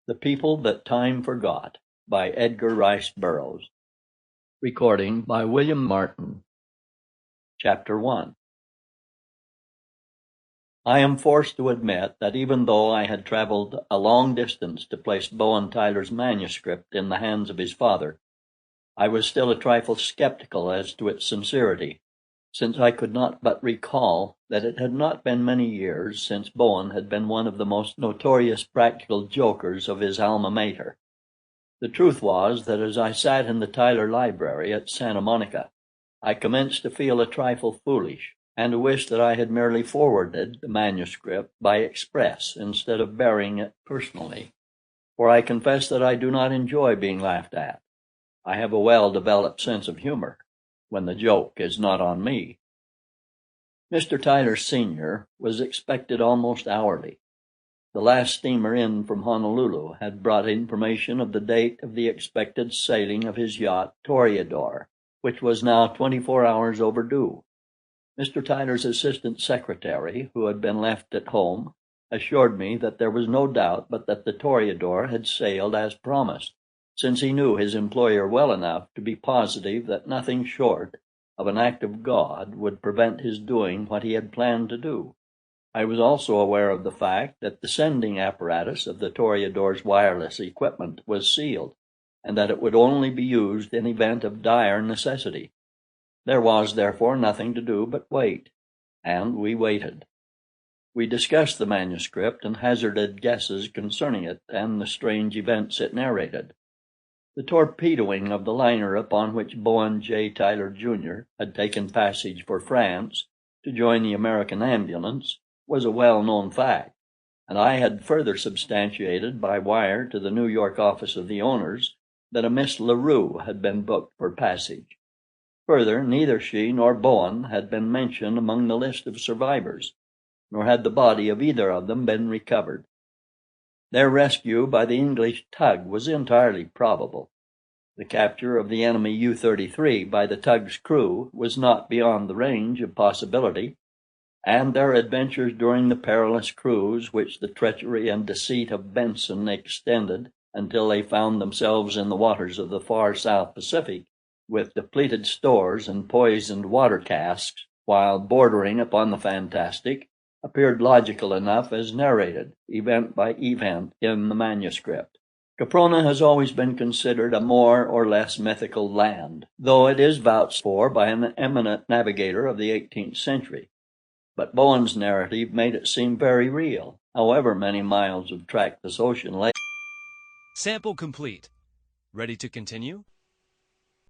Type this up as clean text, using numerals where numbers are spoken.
The People That Time Forgot by Edgar Rice Burroughs. Recording by William Martin. Chapter 1. I am forced to admit that even though I had traveled a long distance to place Bowen Tyler's manuscript in the hands of his father, I was still a trifle skeptical as to its sincerity, since I could not but recall that it had not been many years since Bowen had been one of the most notorious practical jokers of his alma mater. The truth was that as I sat in the Tyler library at Santa Monica, I commenced to feel a trifle foolish, and to wish that I had merely forwarded the manuscript by express instead of bearing it personally, for I confess that I do not enjoy being laughed at. I have a well-developed sense of humor, when the joke is not on me. Mr. Tyler Sr. was expected almost hourly. The last steamer in from Honolulu had brought information of the date of the expected sailing of his yacht Toreador, which was now 24 hours overdue. Mr. Tyler's assistant secretary, who had been left at home, assured me that there was no doubt but that the Toreador had sailed as promised, since he knew his employer well enough to be positive that nothing short of an act of God would prevent his doing what he had planned to do. I was also aware of the fact that the sending apparatus of the Toreador's wireless equipment was sealed, and that it would only be used in event of dire necessity. There was, therefore, nothing to do but wait, and we waited. We discussed the manuscript and hazarded guesses concerning it and the strange events it narrated. The torpedoing of the liner upon which Bowen J. Tyler, Jr. had taken passage for France to join the American ambulance was a well-known fact, and I had further substantiated by wire to the New York office of the owners that a Miss La Rue had been booked for passage. Further, neither she nor Bowen had been mentioned among the list of survivors, nor had the body of either of them been recovered. Their rescue by the English tug was entirely probable. The capture of the enemy U-33 by the tug's crew was not beyond the range of possibility, and their adventures during the perilous cruise which the treachery and deceit of Benson extended until they found themselves in the waters of the far South Pacific, with depleted stores and poisoned water casks, while bordering upon the fantastic, appeared logical enough as narrated, event by event, in the manuscript. Caprona has always been considered a more or less mythical land, though it is vouched for by an eminent navigator of the 18th century. But Bowen's narrative made it seem very real, however many miles of trackless ocean lay. Sample complete. Ready to continue?